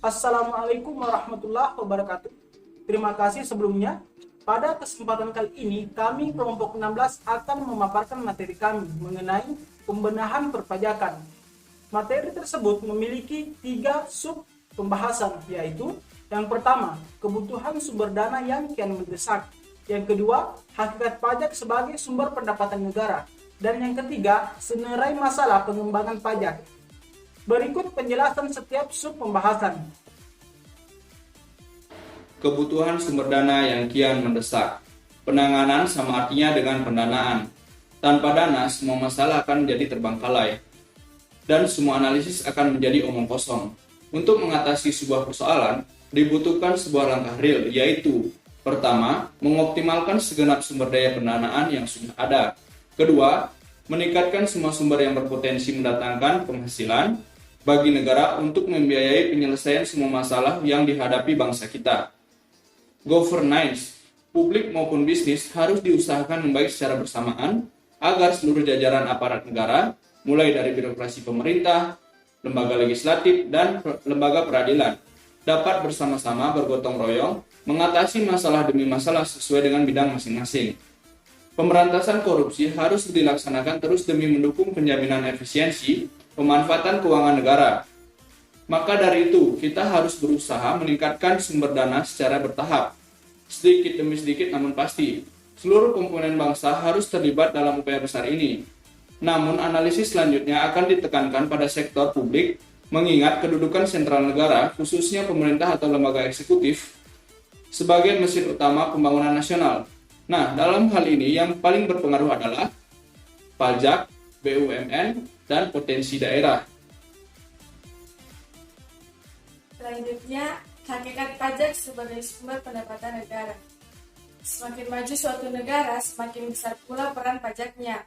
Assalamualaikum warahmatullahi wabarakatuh. Terima kasih sebelumnya. Pada kesempatan kali ini, kami kelompok 16 akan memaparkan materi kami mengenai pembenahan perpajakan. Materi tersebut memiliki 3 sub pembahasan, yaitu yang pertama, kebutuhan sumber dana yang kian mendesak. Yang kedua, hakikat pajak sebagai sumber pendapatan negara. Dan yang ketiga, senerai masalah pengembangan pajak. Berikut penjelasan setiap sub pembahasan. Kebutuhan sumber dana yang kian mendesak. Penanganan sama artinya dengan pendanaan. Tanpa dana, semua masalah akan menjadi terbengkalai. Dan semua analisis akan menjadi omong kosong. Untuk mengatasi sebuah persoalan, dibutuhkan sebuah langkah real, yaitu pertama, mengoptimalkan segenap sumber daya pendanaan yang sudah ada. Kedua, meningkatkan semua sumber yang berpotensi mendatangkan penghasilan bagi negara untuk membiayai penyelesaian semua masalah yang dihadapi bangsa kita. Governance, publik maupun bisnis harus diusahakan membaik secara bersamaan agar seluruh jajaran aparat negara, mulai dari birokrasi pemerintah, lembaga legislatif, dan lembaga peradilan, dapat bersama-sama bergotong royong mengatasi masalah demi masalah sesuai dengan bidang masing-masing. Pemberantasan korupsi harus dilaksanakan terus demi mendukung penjaminan efisiensi pemanfaatan keuangan negara. Maka dari itu, kita harus berusaha meningkatkan sumber dana secara bertahap. Sedikit demi sedikit namun pasti, seluruh komponen bangsa harus terlibat dalam upaya besar ini. Namun, analisis selanjutnya akan ditekankan pada sektor publik, mengingat kedudukan sentral negara, khususnya pemerintah atau lembaga eksekutif, sebagai mesin utama pembangunan nasional. Nah, dalam hal ini yang paling berpengaruh adalah pajak, BUMN, dan potensi daerah. Selanjutnya, hakikat pajak sebagai sumber pendapatan negara. Semakin maju suatu negara, semakin besar pula peran pajaknya.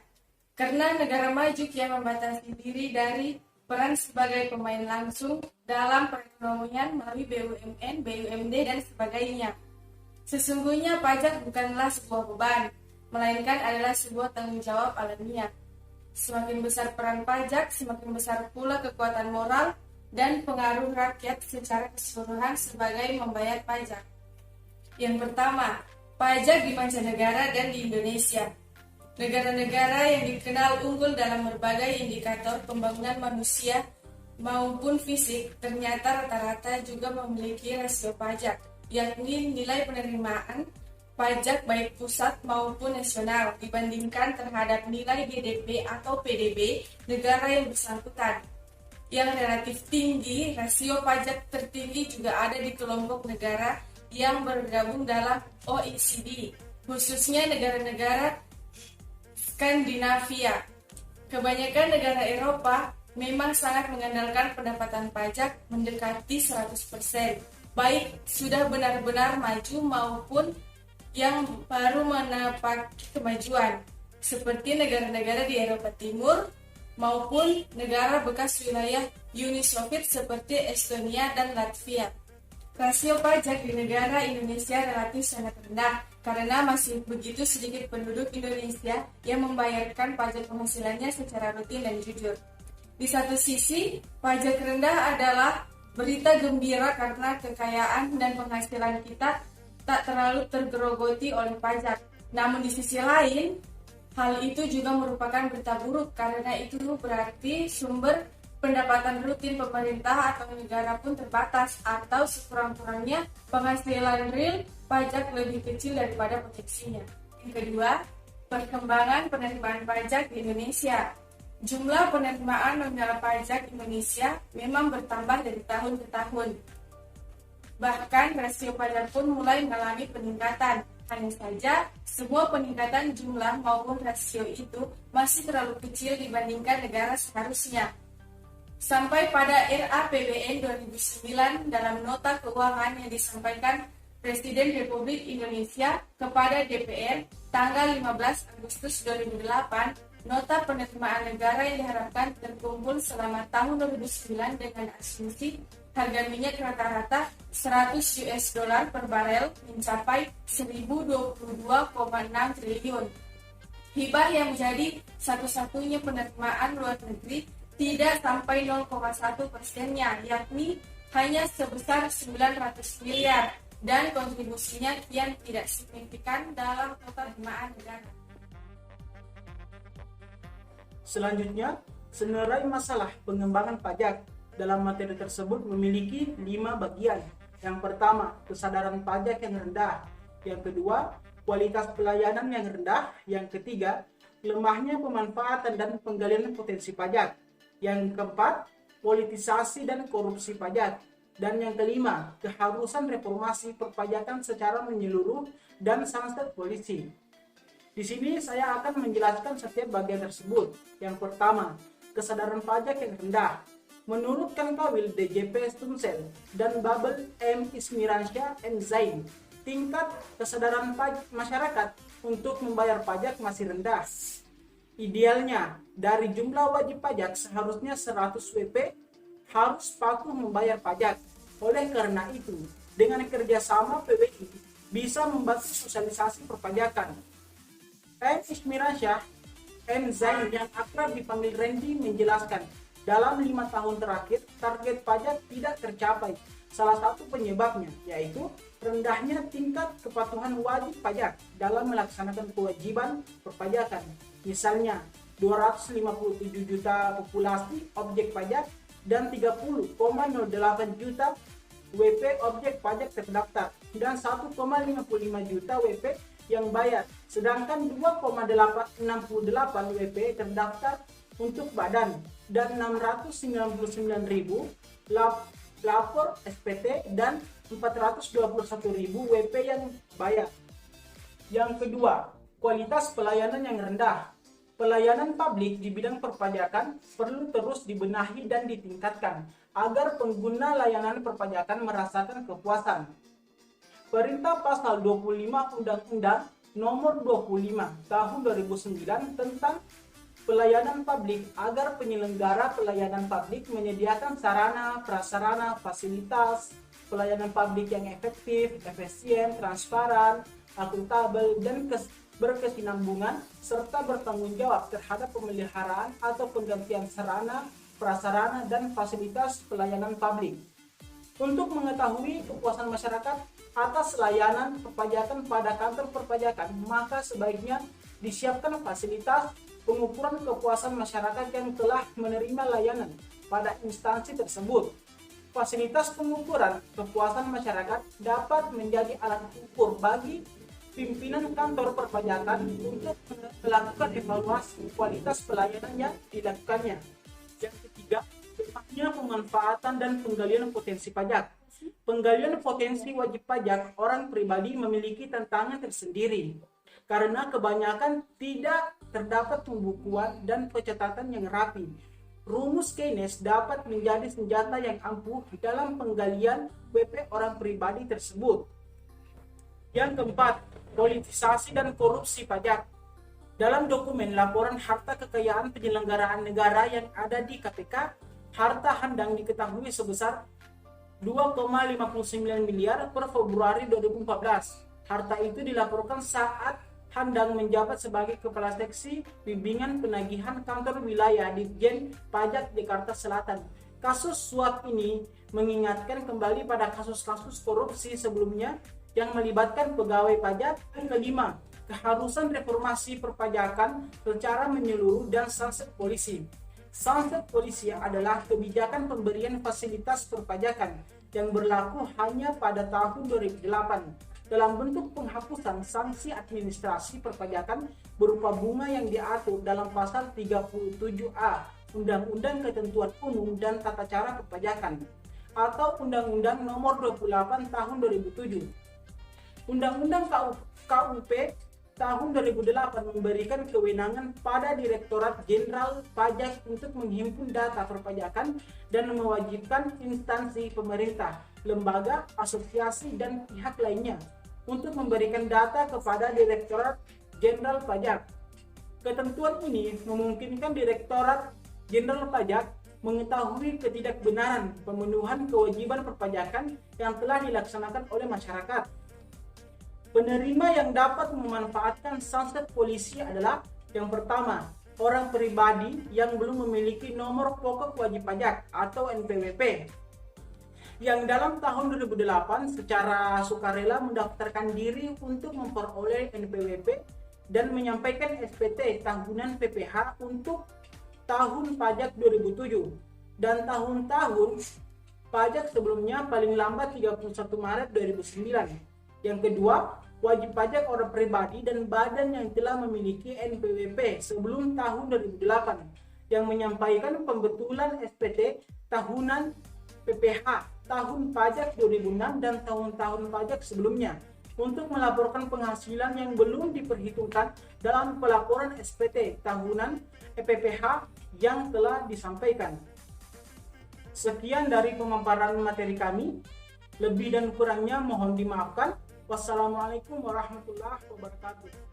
Karena negara maju kian membatasi diri dari peran sebagai pemain langsung dalam perekonomian melalui BUMN, BUMD, dan sebagainya. Sesungguhnya pajak bukanlah sebuah beban, melainkan adalah sebuah tanggung jawab alamiah. Semakin besar peran pajak, semakin besar pula kekuatan moral dan pengaruh rakyat secara keseluruhan sebagai membayar pajak. Yang pertama, pajak di mancanegara dan di Indonesia. Negara-negara yang dikenal unggul dalam berbagai indikator pembangunan manusia maupun fisik ternyata rata-rata juga memiliki rasio pajak, yakni nilai penerimaan pajak baik pusat maupun nasional dibandingkan terhadap nilai GDP atau PDB negara yang bersangkutan. Yang relatif tinggi, rasio pajak tertinggi juga ada di kelompok negara yang bergabung dalam OECD, khususnya negara-negara Skandinavia. Kebanyakan negara Eropa memang sangat mengandalkan pendapatan pajak mendekati 100%, baik sudah benar-benar maju maupun yang baru menapaki kemajuan, seperti negara-negara di Eropa Timur maupun negara bekas wilayah Uni Soviet seperti Estonia dan Latvia. Rasio pajak di negara Indonesia relatif sangat rendah karena masih begitu sedikit penduduk Indonesia yang membayarkan pajak penghasilannya secara rutin dan jujur. Di satu sisi, pajak rendah adalah berita gembira karena kekayaan dan penghasilan kita tak terlalu tergerogoti oleh pajak. Namun di sisi lain, hal itu juga merupakan berita buruk karena itu berarti sumber pendapatan rutin pemerintah atau negara pun terbatas atau sekurang-kurangnya penghasilan real pajak lebih kecil daripada proyeksinya. Yang kedua, perkembangan penerimaan pajak di Indonesia. Jumlah penerimaan nominal pajak Indonesia memang bertambah dari tahun ke tahun. Bahkan rasio pajak pun mulai mengalami peningkatan. Hanya saja, semua peningkatan jumlah maupun rasio itu masih terlalu kecil dibandingkan negara seharusnya. Sampai pada RAPBN 2009 dalam nota keuangan yang disampaikan Presiden Republik Indonesia kepada DPR tanggal 15 Agustus 2008, nota penerimaan negara yang diharapkan terkumpul selama tahun 2009 dengan asumsi harga minyak rata-rata 100 US dollar per barel mencapai 1022,6 triliun. Hibah yang menjadi satu-satunya penerimaan luar negeri tidak sampai 0,1%-nya, yakni hanya sebesar 900 miliar dan kontribusinya kian tidak signifikan dalam total penerimaan negara. Selanjutnya, senarai masalah pengembangan pajak. Dalam materi tersebut memiliki 5 bagian. Yang pertama, kesadaran pajak yang rendah. Yang kedua, kualitas pelayanan yang rendah. Yang ketiga, lemahnya pemanfaatan dan penggalian potensi pajak. Yang keempat, politisasi dan korupsi pajak. Dan yang kelima, keharusan reformasi perpajakan secara menyeluruh dan sanksi polisi. Di sini saya akan menjelaskan setiap bagian tersebut. Yang pertama, kesadaran pajak yang rendah. Menurut Kanwil DJP Sumsel dan Babel M. Ismiransyah M. Zain, tingkat kesadaran masyarakat untuk membayar pajak masih rendah. Idealnya, dari jumlah wajib pajak seharusnya 100 WP harus patuh membayar pajak. Oleh karena itu, dengan kerjasama PBI bisa membantu sosialisasi perpajakan. M. Ismiransyah M. Zain yang akrab dipanggil Randy menjelaskan, dalam 5 tahun terakhir target pajak tidak tercapai. Salah satu penyebabnya yaitu rendahnya tingkat kepatuhan wajib pajak dalam melaksanakan kewajiban perpajakan. Misalnya, 257 juta populasi objek pajak dan 30,08 juta WP objek pajak terdaftar dan 1,55 juta WP yang bayar, sedangkan 2,68 WP terdaftar untuk badan dan 699.000 lapor SPT dan 421.000 WP yang bayar. Yang kedua, kualitas pelayanan yang rendah. Pelayanan publik di bidang perpajakan perlu terus dibenahi dan ditingkatkan agar pengguna layanan perpajakan merasakan kepuasan. Perintah Pasal 25 Undang-Undang Nomor 25 Tahun 2009 tentang pelayanan publik agar penyelenggara pelayanan publik menyediakan sarana, prasarana, fasilitas pelayanan publik yang efektif, efisien, transparan, akuntabel, dan berkesinambungan serta bertanggung jawab terhadap pemeliharaan atau penggantian sarana, prasarana, dan fasilitas pelayanan publik. Untuk mengetahui kepuasan masyarakat atas layanan perpajakan pada kantor perpajakan, maka sebaiknya disiapkan fasilitas pengukuran kepuasan masyarakat yang telah menerima layanan pada instansi tersebut. Fasilitas pengukuran kepuasan masyarakat dapat menjadi alat ukur bagi pimpinan kantor perpajakan untuk melakukan evaluasi kualitas pelayanan yang dilakukannya. Yang ketiga, lemahnya pemanfaatan dan penggalian potensi pajak. Penggalian potensi wajib pajak orang pribadi memiliki tantangan tersendiri karena kebanyakan tidak terdapat pembukuan dan pencatatan yang rapi. Rumus Keynes dapat menjadi senjata yang ampuh dalam penggalian WP orang pribadi tersebut. Yang keempat, politisasi dan korupsi pajak. Dalam dokumen laporan harta kekayaan penyelenggaraan negara yang ada di KPK, harta handang diketahui sebesar 2,59 miliar per Februari 2014. Harta itu dilaporkan saat Handang menjabat sebagai Kepala Seksi Bimbingan Penagihan Kantor Wilayah Ditjen Pajak Jakarta Selatan. Kasus suap ini mengingatkan kembali pada kasus-kasus korupsi sebelumnya yang melibatkan pegawai pajak. Yang kelima, keharusan reformasi perpajakan secara menyeluruh dan sanksi polisi. Sanksi polisi adalah kebijakan pemberian fasilitas perpajakan yang berlaku hanya pada tahun 2008 dalam bentuk penghapusan sanksi administrasi perpajakan berupa bunga yang diatur dalam pasal 37A Undang-Undang Ketentuan Umum dan Tata Cara Perpajakan atau Undang-Undang Nomor 28 Tahun 2007. Undang-Undang KUP tahun 2008 memberikan kewenangan pada Direktorat Jenderal Pajak untuk menghimpun data perpajakan dan mewajibkan instansi pemerintah, lembaga, asosiasi, dan pihak lainnya untuk memberikan data kepada Direktorat Jenderal Pajak. Ketentuan ini memungkinkan Direktorat Jenderal Pajak mengetahui ketidakbenaran pemenuhan kewajiban perpajakan yang telah dilaksanakan oleh masyarakat. Penerima yang dapat memanfaatkan sanksi polisi adalah yang pertama, orang pribadi yang belum memiliki nomor pokok wajib pajak atau NPWP. yang dalam tahun 2008 secara sukarela mendaftarkan diri untuk memperoleh NPWP dan menyampaikan SPT tahunan PPH untuk tahun pajak 2007 dan tahun-tahun pajak sebelumnya paling lambat 31 Maret 2009. Yang kedua, wajib pajak orang pribadi dan badan yang telah memiliki NPWP sebelum tahun 2008 yang menyampaikan pembetulan SPT tahunan PPH tahun pajak 2006 dan tahun-tahun pajak sebelumnya untuk melaporkan penghasilan yang belum diperhitungkan dalam pelaporan SPT tahunan PPH yang telah disampaikan. Sekian dari pemaparan materi kami. Lebih dan kurangnya mohon dimaafkan. Wassalamualaikum warahmatullahi wabarakatuh.